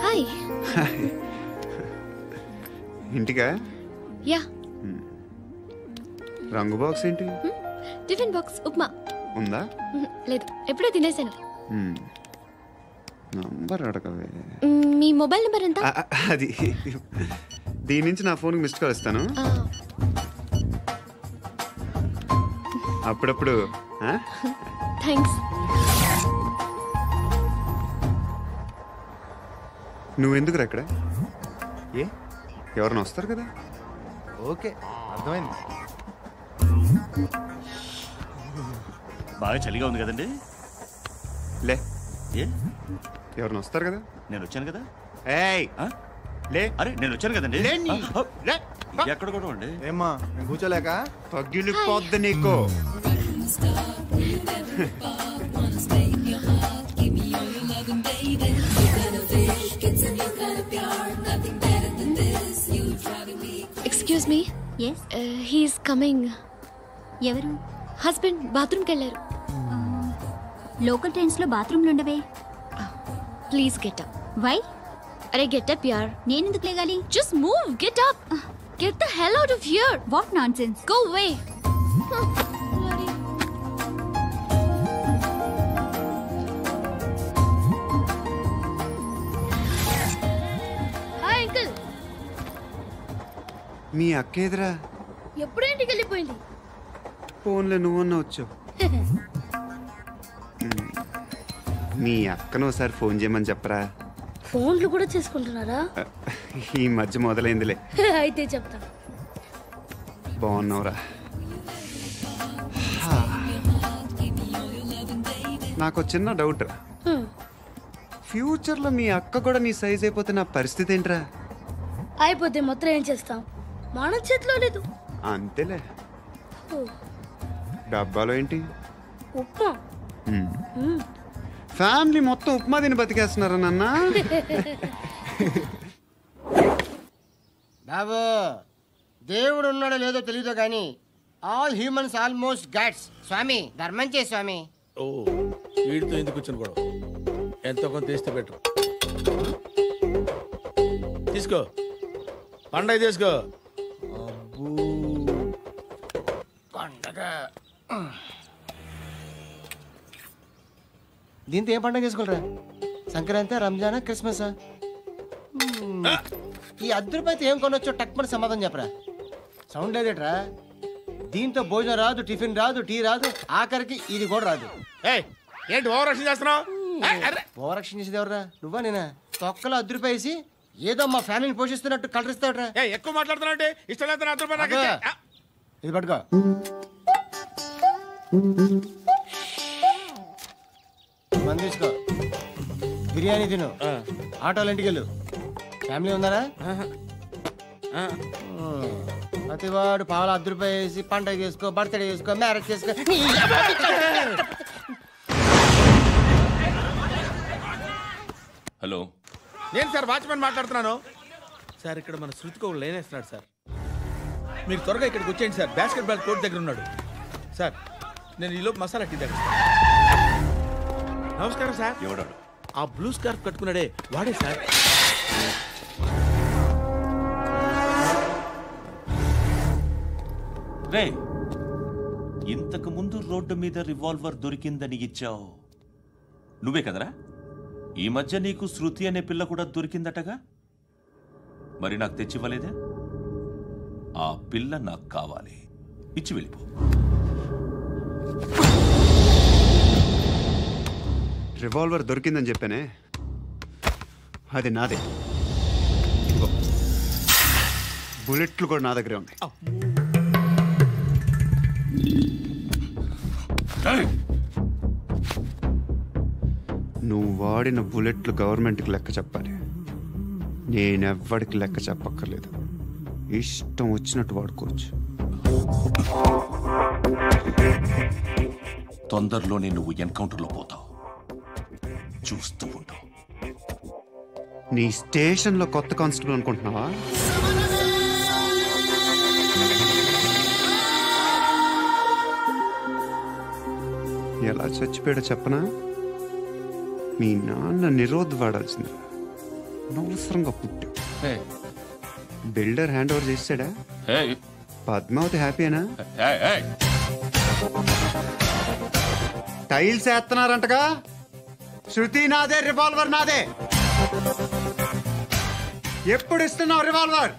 Hi. ఇంటికా? Yeah. రంగు box ఏంటి? టిఫిన్ బాక్స్ ఉప్మా ఉందా? లేదు, ఎప్పుడో తినేసాను. నంబర్ అడగవే. మీ మొబైల్ నెంబర్ ఎంత? అది దీని నుంచి నా ఫోన్కి మిస్డ్ కాల్ ఇస్తాను. అప్పుడప్పుడు. థ్యాంక్స్. నువ్వెందుకు రా ఇక్కడ? ఏ ఎవరైనా వస్తారు కదా? ఓకే, అర్థమైంది. బాగా చలిగా ఉంది కదండి. లే, ఏ ఎవరైనా వస్తారు కదా? నేను వచ్చాను కదా. ఏయ్ లే. అరే నేను వచ్చాను కదండి. ఎక్కడ కూడా అండి. ఏమ్మా నేను కూర్చోలేక? తగ్గిలిపోద్ది నీకు. Excuse me. Yes, he's coming. ఎవరు? హస్బెండ్ బాత్రూమ్కి వెళ్ళారు. లోకల్ ట్రైన్స్లో బాత్రూమ్లు ఉండవే. Please get up. వై? అరే గెట్ అప్ యార్. నేనెందుకు లేగాలి? Just move, get up. Get the hell out of here. What nonsense. Go away. Hi uncle. మీ అక్క ఎదురా? ఎప్పుడు ఇంటికి వెళ్ళిపోయింది. ఫోన్లో నువ్వన్నా వచ్చావు. మీ అక్కను ఒకసారి ఫోన్ చేయమని చెప్పరా. ఫోన్లు కూడా చేసుకుంటున్నారా? ఈ మధ్య మొదలైందిలే. అయితే చెప్తా. బాగున్నావురా? నాకు చిన్న డౌట్. ఫ్యూచర్లో మీ అక్క కూడా నీ సైజ్ అయిపోతే నా పరిస్థితి ఏంట్రా? అయిపోతే మొత్తం ఏం చేస్తాం, మన చేతిలో లేదు. అంతేలే. డబ్బాలో ఏంటి? ఉప్మా. ఫ్యామిలీ మొత్తం ఉప్మా తిని బతికేస్తున్నారా నాన్న? బాబు, దేవుడు ఉన్నాడో లేదో తెలియదు కానీ ఆల్ హ్యూమన్స్ ఆల్మోస్ట్ గాడ్స్. స్వామి ధర్మం చే స్వామి. ఓ, వీడితో ఎందుకు వచ్చిన గొడవ? ఎంతో కొంత తీస్తే బెటర్. తీసుకో, పండగ తీసుకో. పండగ దీంతో ఏం పండగ చేసుకోరా? సంక్రాంతి, రంజానా, క్రిస్మసా? ఈ ₹10 ఏం కొనొచ్చో టక్మని సమాధానం చెప్పరా. సౌండ్ లేదేట్రా? దీంతో భోజనం రాదు, టిఫిన్ రాదు, టీ రాదు, ఆఖరికి ఇది కూడా రాదు. ఏంటి ఓవర్ యాక్షన్ చేస్తున్నావు? ఓవర్ యాక్షన్ చేసేది ఎవరా? నువ్వా నేనా? తొక్కలో ₹10 వేసి ఏదో మా ఫ్యామిలీని పోషిస్తున్నట్టు కలరిస్తాడ్రా. ఎక్కువ మాట్లాడుతున్నావు. ఇష్టం లేదు. ఇది పట్టుకో. మంది తీసుకో, బిర్యానీ తిను, ఆటోలు ఇంటికి వెళ్ళు. ఫ్యామిలీ ఉందారా? ప్రతివాడు పావులు ₹10 వేసి పండగ చేసుకో, బర్త్డే చేసుకో, మ్యారేజ్ చేసుకో. హలో, నేను సార్ వాచ్మెన్ మాట్లాడుతున్నాను. సార్ ఇక్కడ మన శృతికో లేనేస్తున్నాడు సార్. మీరు త్వరగా ఇక్కడికి వచ్చేయండి సార్. బాస్కెట్ బాల్ కోర్ట్ దగ్గర ఉన్నాడు సార్. నేను ఈలోపు మసాలా టీ దగ్గర. నమస్కారం సార్. ఎవడాడు? ఆ బ్లూ స్కార్ఫ్ కట్టుకున్నాడే వాడే సార్. రే, ఇంతకు ముందు రోడ్డు మీద రివాల్వర్ దొరికిందని ఇచ్చావు నువ్వే కదరా? ఈ మధ్య నీకు శృతి అనే పిల్ల కూడా దొరికిందటగా? మరి నాకు తెచ్చివ్వలేదే? ఆ పిల్ల నాకు కావాలి, ఇచ్చి వెళ్ళిపో. రివాల్వర్ దొరికిందని చెప్పానే, అది నాదే. బుల్లెట్లు కూడా నా దగ్గరే ఉన్నాయి. నువ్వు వాడిన బుల్లెట్లు గవర్నమెంట్కి లెక్క చెప్పాలి. నేనెవ్వడికి లెక్క చెప్పక్కర్లేదు. ఇష్టం వచ్చినట్టు వాడుకోవచ్చు. తొందరలోనే నువ్వు ఎన్కౌంటర్లో పోతావు, చూస్తూ ఉంటావు. నీ స్టేషన్లో కొత్త కానిస్టేబుల్ అనుకుంటున్నావా? ఎలా చచ్చిపోయాడో చెప్పనా? మీ నాన్న నిరోధ్ వాడాల్సింది అనవసరంగా పుట్టు. బిల్డర్ హ్యాండ్ ఓవర్ చేసాడా? పద్మావతి హ్యాపీనా? టైల్స్ వేస్తున్నారంటగా. శృతి నాదే, రివాల్వర్ నాదే. ఎప్పుడు ఇస్తున్నావు రివాల్వర్?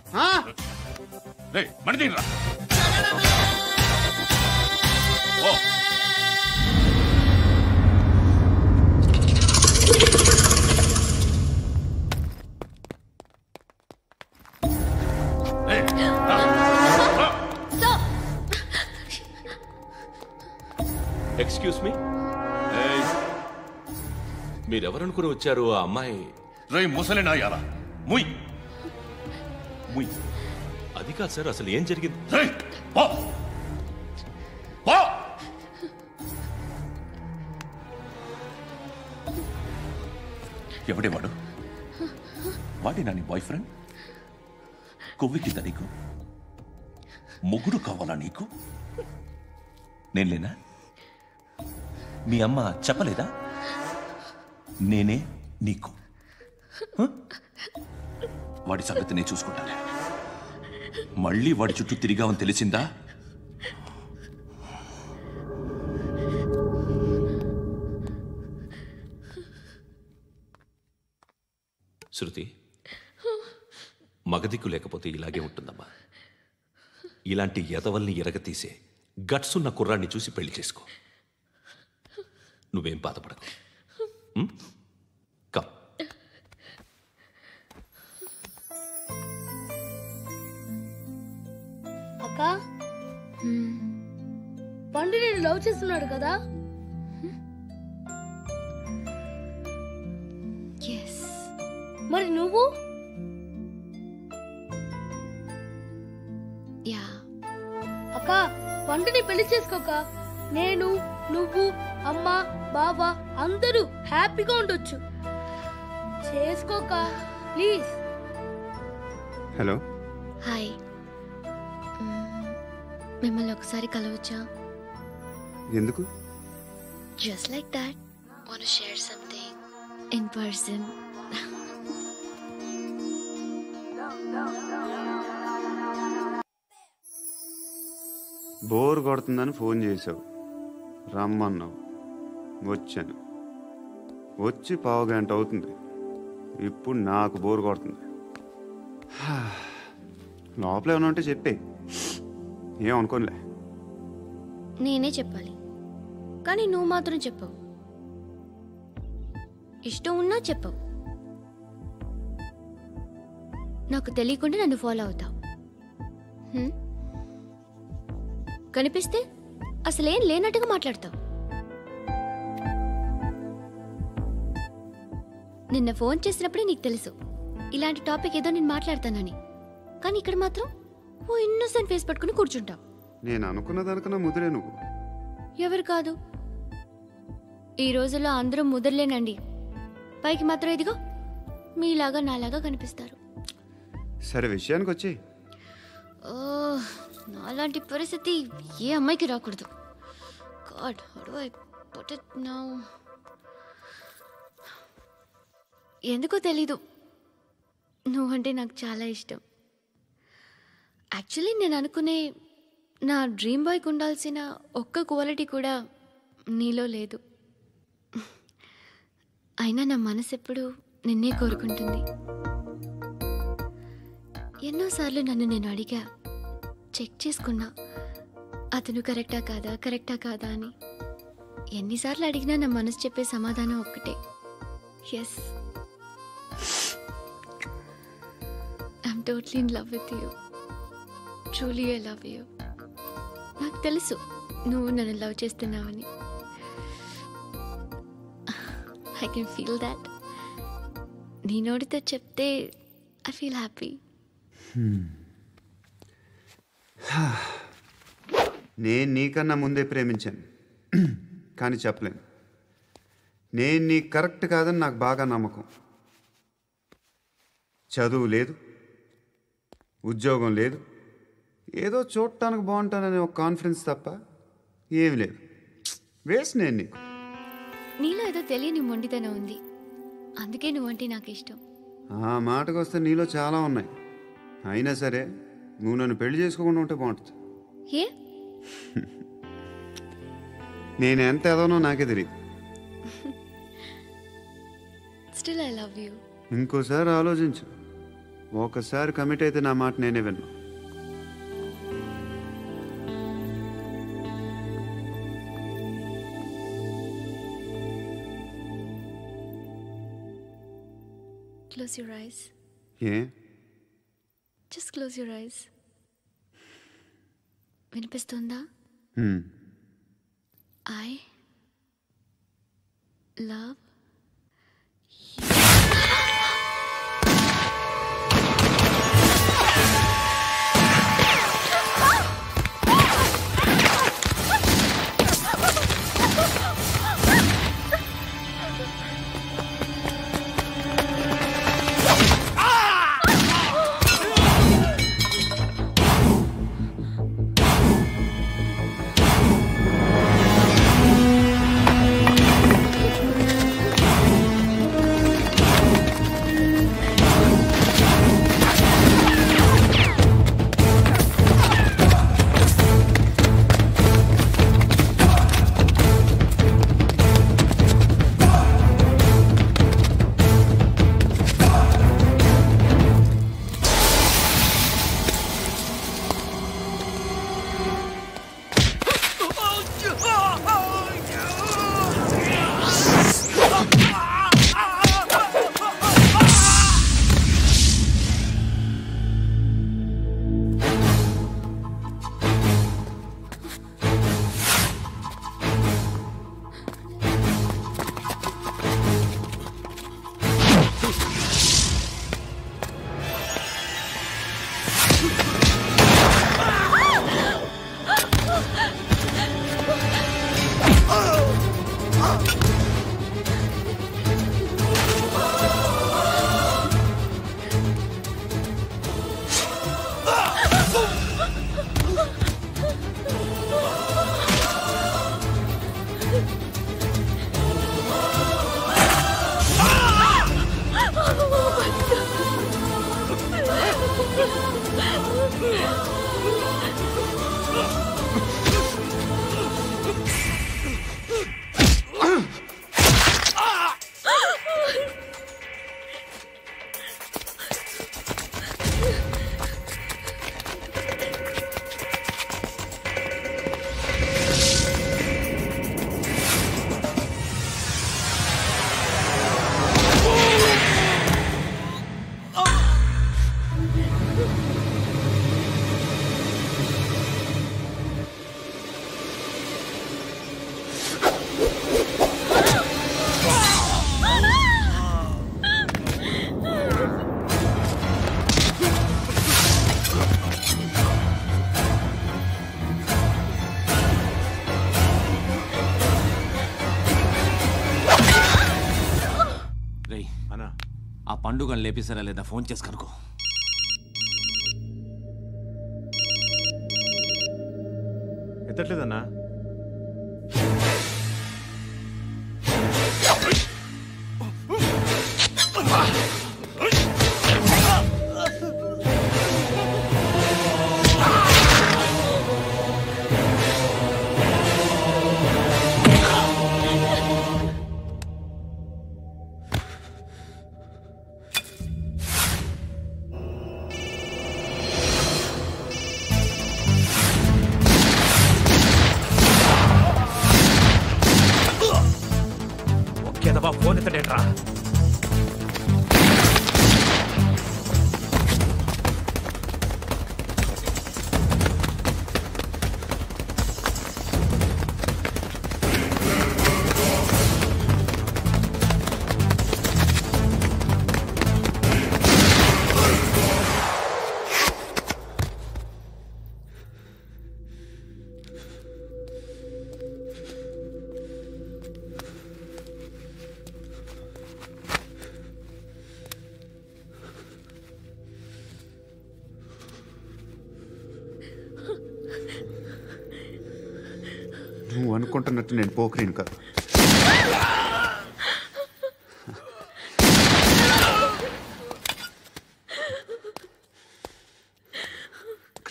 ఎక్స్క్యూజ్ మీ, మీరెవరనుకుని వచ్చారు? ఆ అమ్మాయి రేయ్ ముసలి నాయాలా, ముయ్ ముయ్. అది కాదు సార్, అసలు ఏం జరిగింది? రేయ్ పో పో. ఎవడే వాడు? వాడి నా నీ బాయ్ ఫ్రెండ్? కొవ్వికింద నీకు ముగ్గురు కావాలా నీకు? నేను లేనా? మీ అమ్మ చెప్పలేదా నేనే నీకు? వాడి సంగతి నేను చూసుకుంటాను. మళ్ళీ వాడి చుట్టూ తిరిగావని తెలిసిందా? శృతి, మగదిక్కు లేకపోతే ఇలాగే ఉంటుందమ్మా. ఇలాంటి ఎదవల్ని ఎరగతీసే గట్స్ ఉన్న కుర్రాన్ని చూసి పెళ్లి చేసుకో. నువ్వేం బాధపడకు. కమ్. అక్క, పండు నేను లవ్ చేస్తున్నాడు కదా? మరి నువ్వు? అక్క, పండుని పెళ్లి చేసుకోక నేను, నువ్వు, అమ్మ, బావ అందరూ హ్యాపీగా ఉండొచ్చు. చేసుకోక ప్లీజ్. హలో. హాయ్, మిమ్మల్ని ఒకసారి కలవచ్చా? ఎందుకు? Just like that, want to share something in person. Bore కొడుతుందని ఫోన్ చేసావు, రమ్మన్నావు, వచ్చాను. వచ్చి పావుగంట అవుతుంది. ఇప్పుడు నాకు బోర్ కొడుతుంది. లోపల ఏమైనా ఉంటే చెప్పే, ఏమనుకోనిలే. నేనే చెప్పాలి, కానీ నువ్వు మాత్రం చెప్పవు. ఇష్టం ఉన్నా చెప్పవు. నాకు తెలియకుండా నన్ను ఫాలో అవుతావు. కనిపిస్తే అసలేం లేనట్టుగా మాట్లాడతావు. నిన్న ఫోన్ చేసినప్పుడే నీకు తెలుసు ఇలాంటి టాపిక్ ఏదో నేను మాట్లాడతానని. కానీ ఇక్కడ మాత్రం ఓ ఇన్నోసెంట్ ఫేస్ పట్టుకుని కూర్చుంటావు. నేను అనుకున్న దానికన్నా ముదిరే నువ్వు. ఎవరు కాదు, ఈ రోజుల్లో అందరూ ముదరలేనండి. పైకి మాత్రం ఇదిగో మీలాగా నాలాగా కనిపిస్తారు. సరే, విషయానికి వచ్చి. నాలాంటి పరిస్థితి ఏ అమ్మాయికి రాకూడదు. God, how do I put it now? ఎందుకో తెలీదు, నువ్వంటే నాకు చాలా ఇష్టం. యాక్చువల్లీ నేను అనుకునే నా డ్రీమ్ బాయ్కి ఉండాల్సిన ఒక్క క్వాలిటీ కూడా నీలో లేదు. అయినా నా మనసు ఎప్పుడు నిన్నే కోరుకుంటుంది. ఎన్నోసార్లు నన్ను నేను అడిగా, చెక్ చేసుకున్నా అతను కరెక్టా కాదా అని. ఎన్నిసార్లు అడిగినా నా మనసు చెప్పే సమాధానం ఒక్కటే, yes, I'm totally in love with you. Truly I love you. నాకు తెలుసు నువ్వు నన్ను లవ్ చేస్తున్నావని. I can feel that. నీ నోటితో చెప్తే ఐ ఫీల్ హ్యాపీ. నేను నీకన్నా ముందే ప్రేమించాను, కానీ చెప్పలేను. నేను నీకు కరెక్ట్ కాదని నాకు బాగా నమ్మకం. చదువు లేదు, ఉద్యోగం లేదు, ఏదో చూడటానికి బాగుంటాననే ఒక కాన్ఫిడెన్స్ తప్ప ఏమి లేదు. వేస్ట్ నేను నీకు. నీలో ఏదో తెలియని మొండితనం ఉంది, అందుకే నువ్వంటే నాకు ఇష్టం. ఆ మాటకు వస్తే నీలో చాలా ఉన్నాయి. అయినా సరే నువ్వు నన్ను పెళ్లి చేసుకోకుండా ఉంటే బాగుంటుంది. ఏ? నేను ఎంత ఎదవనో నాకే తెలియదు. Still I love you. ఇంకోసారి ఆలోచించు. ఒకసారి కమిట్ అయితే నా మాట నేనే విన్నా. Close your eyes. A? Just close your eyes. వినిపిస్తుందా? I love ఆ పండుగను లేపేసారా లేదా ఫోన్ చేసి కనుకో. ఎత్తట్లేదన్నా. ఫోన్ ఎత్తడేట్రా? నువ్వు అనుకుంటున్నట్టు నేను పోక్రీని కాదు.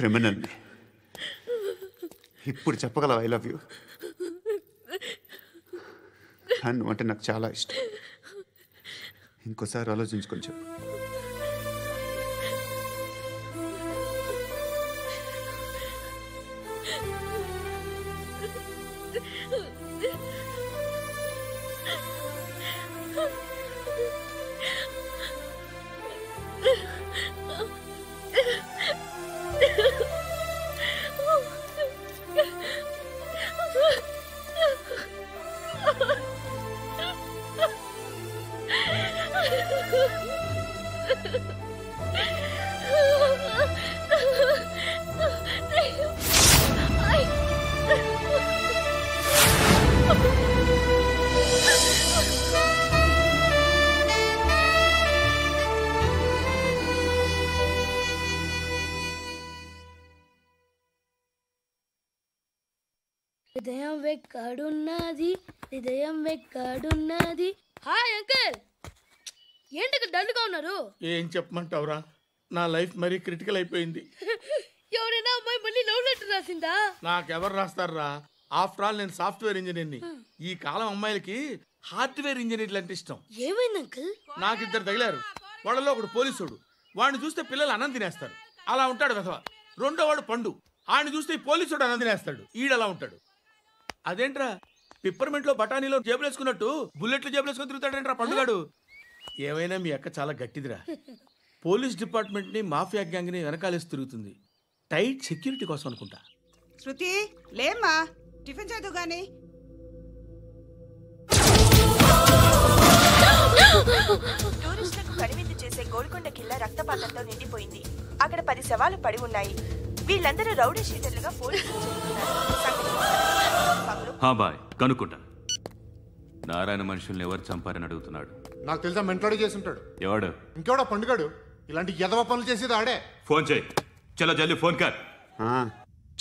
క్రిమినల్ని. ఇప్పుడు చెప్పగలవు ఐ లవ్ యూ. నువ్వు అంటే నాకు చాలా ఇష్టం. ఇంకోసారి ఆలోచించుకొని చెప్పు. హృదయం వెక్కడున్నది, హృదయం వెక్కడున్నది. హాయ్ అంకుల్, ఏంటి డల్గా ఉన్నారు? ఏం చెప్పమంటావురా, నా లైఫ్ మరీ క్రిటికల్ అయిపోయింది. ఎవరైనా అమ్మాయి మళ్ళీ లవ్ లెటర్ రాసిందా? నాకెవరు రాస్తారా? ఆఫ్టర్ ఆల్ నేను సాఫ్ట్వేర్ ఇంజనీర్ని. ఈ కాలం అమ్మాయిలకి హార్డ్వేర్ ఇంజనీర్లు అంటే ఇష్టం. ఏమైంది అంకుల్? నాకు ఇద్దరు తగిలారు. వాళ్ళలో ఒకడు పోలీసుడు. వాడిని చూస్తే పిల్లలు అన్నం తినేస్తారు, అలా ఉంటాడు వెధవ. రెండో వాడు పండు. ఆయన చూస్తే పోలీసుడు అన్నం తినేస్తాడు, ఈడలా ఉంటాడు. అదేంట్రా, పిప్పర్మెంట్ లో బఠానీలో జేబులు వేసుకున్నట్టు బుల్లెట్లు జేబులు వేసుకుని తిరుగుతాడేంట్రా పండుగాడు. ఏమైనా మీ అక్క చాలా గట్టిదిరా. పోలీస్ డిపార్ట్మెంట్ ని మాఫియా గ్యాంగ్ ని వెనకాలేసి తిరుగుతుంది. టైట్ సెక్యూరిటీ కోసం అనుకుంటా. శృతి లేమ్మా, టిఫిన్ చేదు గాని. టూరిస్టులకు కనువిందు చేసే గోల్కొండ కిల్లా రక్తపాతంతో నిండిపోయింది. అక్కడ 10 శవాలు పడి ఉన్నాయి. వీళ్ళందరూ రౌడీ షీటర్లుగా పోలీసులు బాయ్ కనుక్కుంటా. నారాయణ మనుషుల్ని ఎవరు చంపారని అడుగుతున్నాడు. నాకు తెలుసా, మెంటోడి చేసి ఉంటాడు. ఎవడు? ఇంకెవడో పండుగాడు. ఇలాంటి ఎదవ పనులు చేసేది ఆడే. ఫోన్ చేయి. చలో జల్దీ ఫోన్ కర్.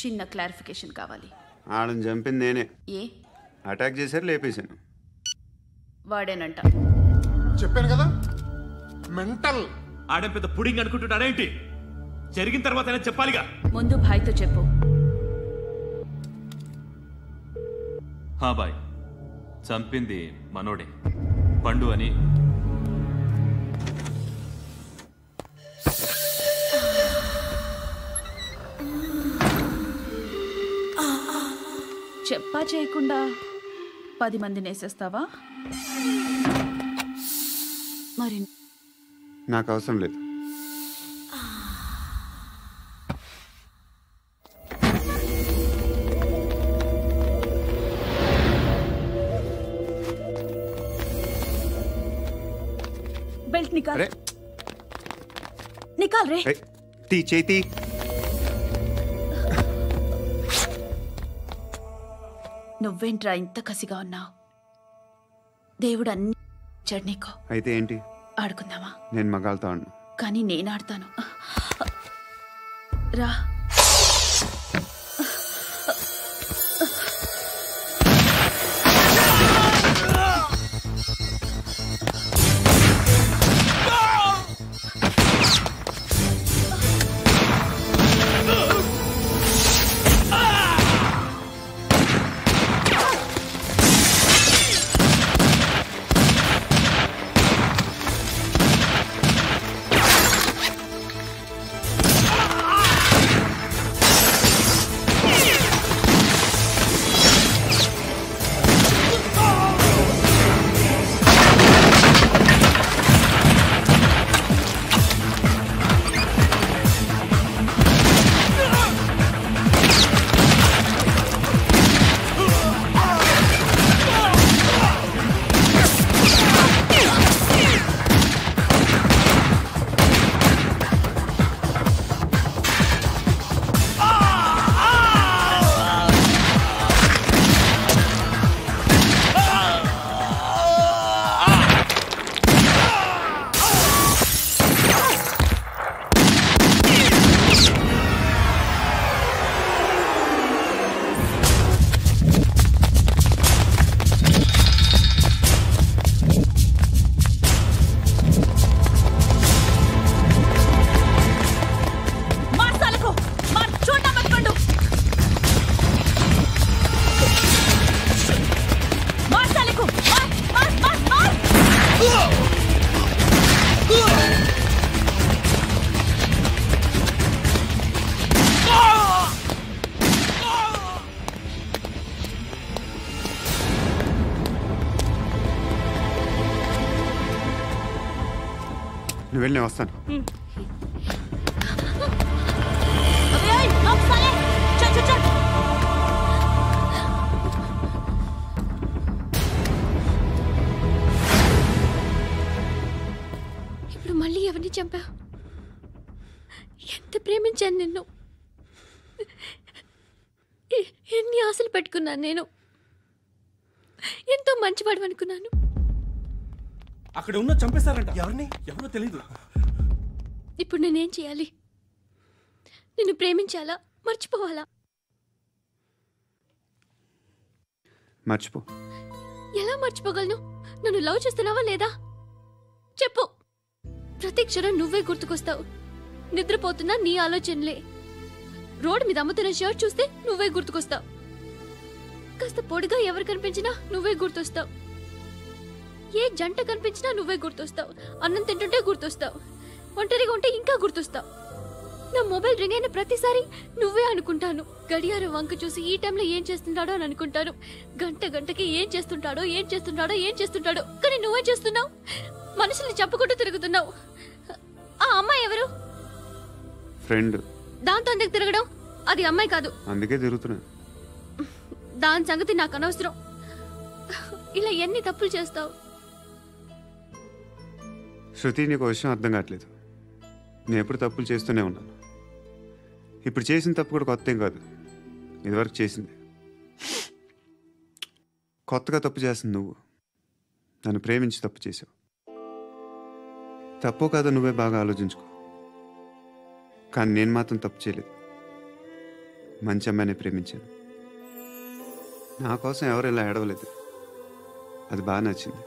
చిన్న క్లారిఫికేషన్ కావాలి. ఆడని చంపింది నేనే. ఏ అటాక్ చేశారు, లేపేశాను. వాడేనంట. చెప్పాను కదా, మెంటల్. ఆడే పెద్ద పుడింగ్ అనుకుంటున్నాడేంటి? జరిగిన తర్వాత చెప్పాలిగా. ముందు భాయ్తో చెప్పు. బాయ్, చంపింది మనోడే, పండు అని. చెప్పా చేయకుండా 10 మందిని వేసేస్తావా? మరి నాకు అవసరం లేదు. बेल्ट निकाल। निकाल रे। ती चेती। నువ్వేంట్రా ఇంత కసిగా ఉన్నావు? దేవుడు అన్ని ఇచ్చాడు నీకు. అయితే ఏంటి? ఆడుకుందామా? నేను మగాళ్ళతో ఆడను. కానీ నేను ఆడతాను. రా. నువ్వు వెళ్ళి నేను వస్తాను. ఇప్పుడు మళ్ళీ ఎవరిని చంపా? ఎంత ప్రేమించాను నిన్ను, ఎన్ని ఆశలు పెట్టుకున్నాను నేను. ఎంతో మంచివాడు అనుకున్నాను. అక్కడ ఉన్న చంపేస్తారంట. ఎవరిని? ఎవరో తెలీదు. ఇప్పుడు నేనేం చేయాలి? నిన్ను ప్రేమించాలా, మర్చిపోవాలా? మర్చిపో. ఎలా మర్చిపోగలను? నన్ను లవ్ చేస్తున్నావా లేదా చెప్పు. ప్రతి క్షణం నువ్వే గుర్తుకొస్తావు. నిద్రపోతున్నా నీ ఆలోచనలే. రోడ్డు మీద అమ్ముతున్న షర్ట్ చూస్తే నువ్వే గుర్తుకొస్తావు. కాస్త పొడిగా ఎవరు కనిపించినా నువ్వే గుర్తొస్తావు. ఏ జంట కనిపించినా నువ్వే గుర్తొస్తావు. అన్నం తింటుంటే గుర్తొస్తావు. ఒంటరిగా ఉంటే ఇంకా గుర్తొస్తావు. నా మొబైల్ రింగ్ అయిన ప్రతిసారి నువ్వే అనుకుంటాను. గడియారం వంక చూసి ఈ టైంలో ఏం చేస్తుంటాడో అని అనుకుంటాను. గంట గంటకి ఏం చేస్తుంటాడో కానీ నువ్వే చేస్తున్నావు. మనుషుల్ని చెప్పుకుంటూ తిరుగుతున్నావు. ఆ అమ్మాయి ఎవరు? ఫ్రెండ్. దాంతో ఎందుకు తిరగడం? అది అమ్మాయి కాదు. అందుకే తిరుగుతున్నా. దాని సంగతి నాకు అనవసరం. ఇలా ఎన్ని తప్పులు చేస్తావు? శృతి, నీకు విషయం అర్థం కావట్లేదు. నేను ఎప్పుడు తప్పులు చేస్తూనే ఉన్నాను. ఇప్పుడు చేసిన తప్పు కూడా కొత్త ఏం కాదు, ఇదివరకు చేసింది. కొత్తగా తప్పు చేస్తుంది నువ్వు. నన్ను ప్రేమించి తప్పు చేసావు. తప్పో కాదో నువ్వే బాగా ఆలోచించుకో. కానీ నేను మాత్రం తప్పు చేయలేదు. మంచి అమ్మాయిని ప్రేమించాను. నా కోసం ఎవరు ఇలా ఏడవలేదు. అది బాగా నచ్చింది.